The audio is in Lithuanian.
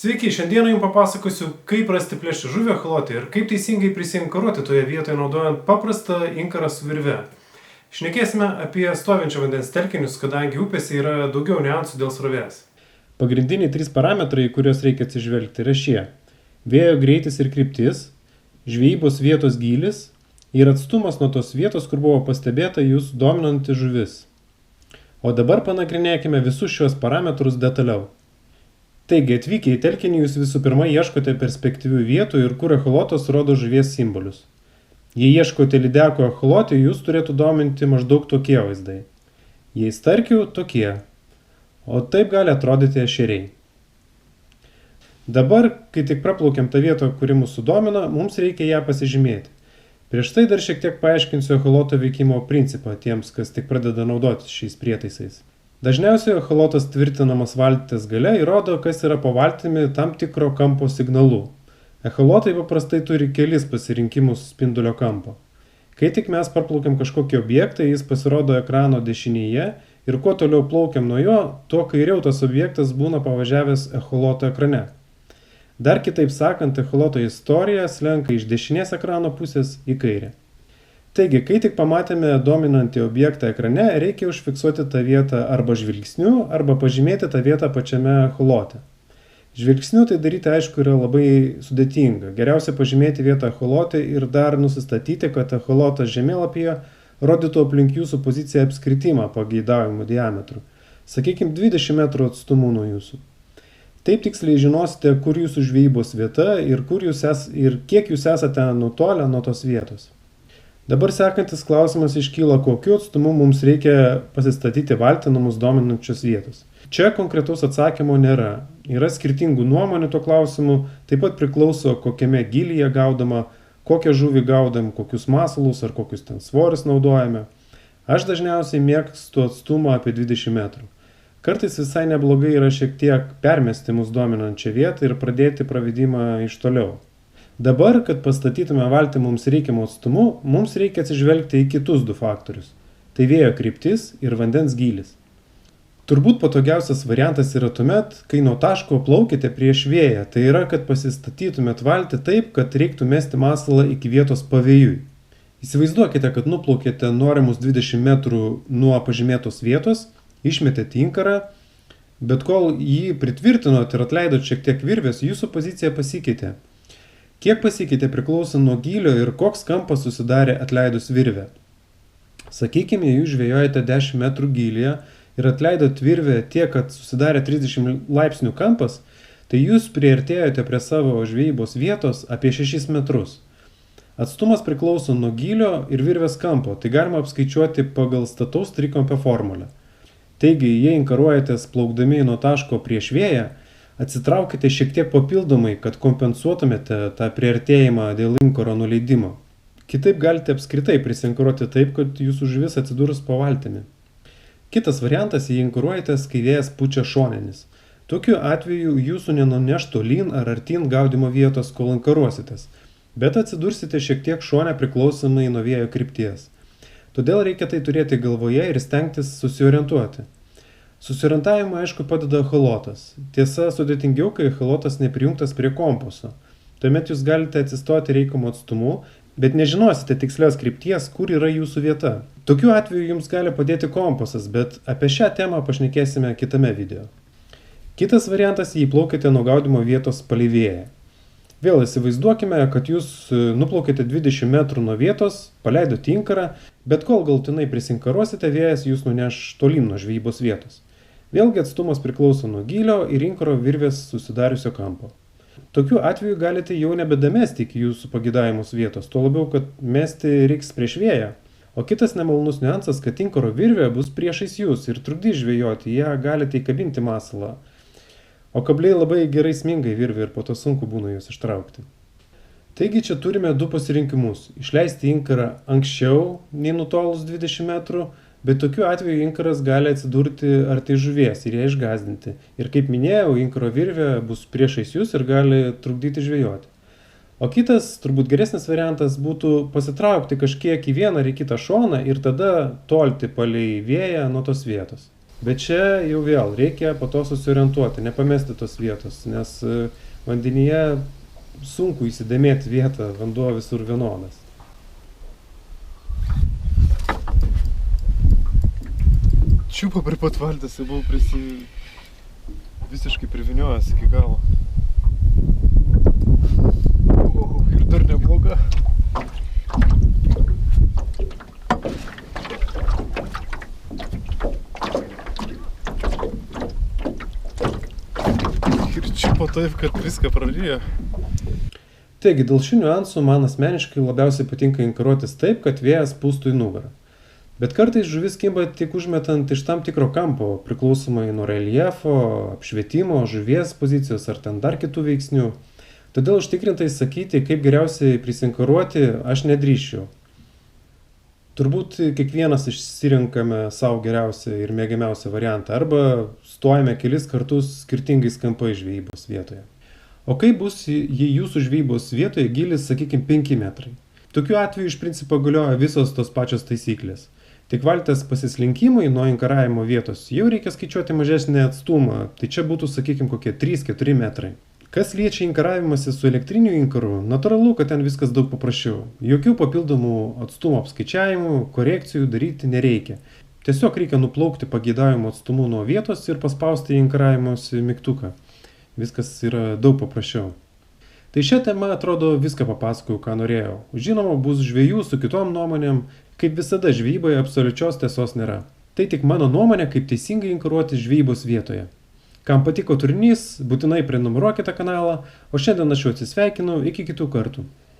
Sveiki, šiandieną jums papasakosiu, kaip rasti plėšriažuvį echolotį ir kaip teisingai prisiinkaruoti toje vietoje naudojant paprastą inkarą su virve. Šnekėsime apie stovinčio vandens telkinius, kadangi upėse yra daugiau niuansų dėl srovės. Pagrindiniai 3 parametrai, į kuriuos reikia atsižvelgti, yra šie: vėjo greitis ir kryptis, žvejybos vietos gylis ir atstumas nuo tos vietos, kur buvo pastebėta jūsų dominanti žuvis. O dabar panagrinėkime visus šios parametrus detaliau. Taigi, atvykę į telkinį jūs visų pirma ieškote perspektyvių vietų ir kur echolotas rodo žuvies simbolius. Jei ieškote lydeko echolotį, jūs turėtų dominti maždaug tokie vaizdai. Jei starkių, tokie. O taip gali atrodyti ešeriai. Dabar, kai tik praplaukiam tą vietą, kuri mūsų domina, mums reikia ją pasižymėti. Prieš tai dar šiek tiek paaiškinsiu echoloto veikimo principą tiems, kas tik pradeda naudotis šiais prietaisais. Dažniausiai echolotas tvirtinamas valties gale ir rodo, kas yra po valtimi tam tikro kampo signalu. Echolotai paprastai turi kelis pasirinkimus spindulio kampo. Kai tik mes parplaukiam kažkokį objektą, jis pasirodo ekrano dešinėje ir kuo toliau plaukiam nuo jo, tuo kairiau tas objektas būna pavažiavęs echoloto ekrane. Dar kitaip sakant, echoloto istorija slenka iš dešinės ekrano pusės į kairę. Taigi, kai tik pamatėme dominantį objektą ekrane, reikia užfiksuoti tą vietą arba žvilgsniu, arba pažymėti tą vietą pačiame echolote. Žvilgsniu tai daryti, aišku, yra labai sudėtinga. Geriausia pažymėti vietą echolote ir dar nusistatyti, kad echolotas žemėlapyje rodytų aplink jūsų poziciją apskritimą pageidavimų diametru. Sakykime, 20 metrų atstumu nuo jūsų. Taip tiksliai žinosite, kur jūsų žvejybos vieta ir kiek jūs esate nutolę nuo tos vietos. Dabar sekantis klausimas iškyla, kokiu atstumu mums reikia pasistatyti valtį nuo mūsų dominančios vietos. Čia konkretaus atsakymo nėra. Yra skirtingų nuomonių tuo klausimu, taip pat priklauso, kokiame gilyje gaudama, kokią žuvį gaudam, kokius masalus ar kokius ten svorius naudojame. Aš dažniausiai mėgstu atstumą apie 20 metrų. Kartais visai neblogai yra šiek tiek permesti mūsų dominančią vietą ir pradėti pravedimą iš toliau. Dabar, kad pastatytume valtį mums reikiamų atstumu, mums reikia atsižvelgti į kitus 2 faktorius. Tai vėjo kryptis ir vandens gylis. Turbūt patogiausias variantas yra tuomet, kai nuo taško plaukite prieš vėją, tai yra, kad pasistatytumėt valtį taip, kad reiktų mesti masalą iki vietos pavėjui. Įsivaizduokite, kad nuplaukėte norimus 20 metrų nuo pažymėtos vietos, išmetėte inkarą, bet kol jį pritvirtinot ir atleidot šiek tiek virvės, jūsų pozicija pasikeitė. Kiek pasikeitė priklauso nuo gylio ir koks kampas susidarė atleidus virvę. Sakykime, jūs žvejojate 10 metrų gylyje ir atleidot virvę tiek, kad susidarė 30 laipsnių kampas, tai jūs priartėjote prie savo žvejybos vietos apie 6 metrus. Atstumas priklauso nuo gylio ir virvės kampo, tai galima apskaičiuoti pagal stataus trikampio formulę. Taigi, jei inkaruojatės plaukdami nuo taško prieš vėją, atsitraukite šiek tiek papildomai, kad kompensuotumėte tą priartėjimą dėl inkaro nuleidimo. Kitaip galite apskritai prisinkaruoti taip, kad jūsų žuvis atsidurs po valtimi. Kitas variantas, jei inkaruojatės, kai vėjas pučia šonenis. Tokiu atveju jūsų nenuneš tolyn ar artyn gaudimo vietos, kol inkaruositės, bet atsidursite šiek tiek šone priklausomai nuo vėjo krypties. Todėl reikia tai turėti galvoje ir stengtis susiorientuoti. Susiorientavimą, aišku, padeda echolotas. Tiesa, sudėtingiau, kai echolotas neprijungtas prie kompaso. Tuomet jūs galite atsistoti reikiamu atstumu, bet nežinosite tikslios krypties, kur yra jūsų vieta. Tokiu atveju jums gali padėti kompasas, bet apie šią temą pašnekėsime kitame video. Kitas variantas, jei plaukite nuo gaudimo vietos palei vėją. Vėl įsivaizduokime, kad jūs nuplaukite 20 metrų nuo vietos, paleidot inkarą, bet kol galtinai prisinkaruosite, vėjas jūs nuneš tolyn nuo žvejybos vietos. Vėlgi atstumas priklauso nuo gylio ir inkaro virvės susidariusio kampo. Tokiu atveju galite jau nebedamesti iki jūsų pageidavimus vietos, tuo labiau, kad mesti reiks prieš vėją. O kitas nemalonus niuansas, kad inkaro virvė bus priešais jūs ir trukdys žvejoti, ją galite įkabinti masalą. O kabliai labai gerai sminga į virvę ir po to sunku būna juos ištraukti. Taigi čia turime 2 pasirinkimus. Išleisti inkarą anksčiau nei nutolus 20 metrų, bet tokiu atveju inkaras gali atsidurti arti žuvies ir ją išgąsdinti. Ir kaip minėjau, inkaro virvė bus priešais jūs ir gali trukdyti žvejoti. O kitas, turbūt geresnis variantas būtų pasitraukti kažkiek į vieną ar į kitą šoną ir tada tolti palei vėją nuo tos vietos. Bet čia jau vėl reikia po to susiorientuoti, nepamesti tos vietos, nes vandenyje sunku įsidėmėti vietą, vanduo visur vienodas. Čiupo prie pat valties, buvau visiškai priviniojęs iki galo. Ir dar nebloga. Ir čiupo taip, kad viską prarijo. Taigi, dėl šių niuansų man asmeniškai labiausiai patinka inkaruotis taip, kad vėjas pūstų į nugarą. Bet kartais žuvis kimba tik užmetant iš tam tikro kampo, priklausomai nuo reljefo, apšvietimo, žuvies pozicijos ar ten dar kitų veiksnių. Todėl užtikrintai sakyti, kaip geriausiai prisinkaruoti, aš nedrįsčiau. Turbūt kiekvienas išsirinkame savo geriausią ir mėgiamiausią variantą arba stojame kelis kartus skirtingais kampais žvejybos vietoje. O kaip bus, jei jūsų žvejybos vietoje gilis, sakykime, 5 metrai? Tokiu atveju iš principo galioja visos tos pačios taisyklės. Tik valties pasislinkimui nuo inkaravimo vietos jau reikia skaičiuoti mažesnį atstumą, tai čia būtų, sakykime, kokie 3-4 metrai. Kas liečia inkaravimąsi su elektriniu inkaru, natūralu, kad ten viskas daug paprasčiau. Jokių papildomų atstumo apskaičiavimų, korekcijų daryti nereikia. Tiesiog reikia nuplaukti pageidavimo atstumu nuo vietos ir paspausti inkaravimosi mygtuką. Viskas yra daug paprasčiau. Tai šią temą atrodo viską papasakojau, ką norėjau. Žinoma, bus žvejų su kitom nuomonėm, kaip visada žvejyboje absoliučios tiesos nėra. Tai tik mano nuomonė, kaip teisingai inkaruoti žvejybos vietoje. Kam patiko turinys, būtinai prenumeruokite kanalą, o šiandien aš jau atsisveikinu, iki kitų kartų.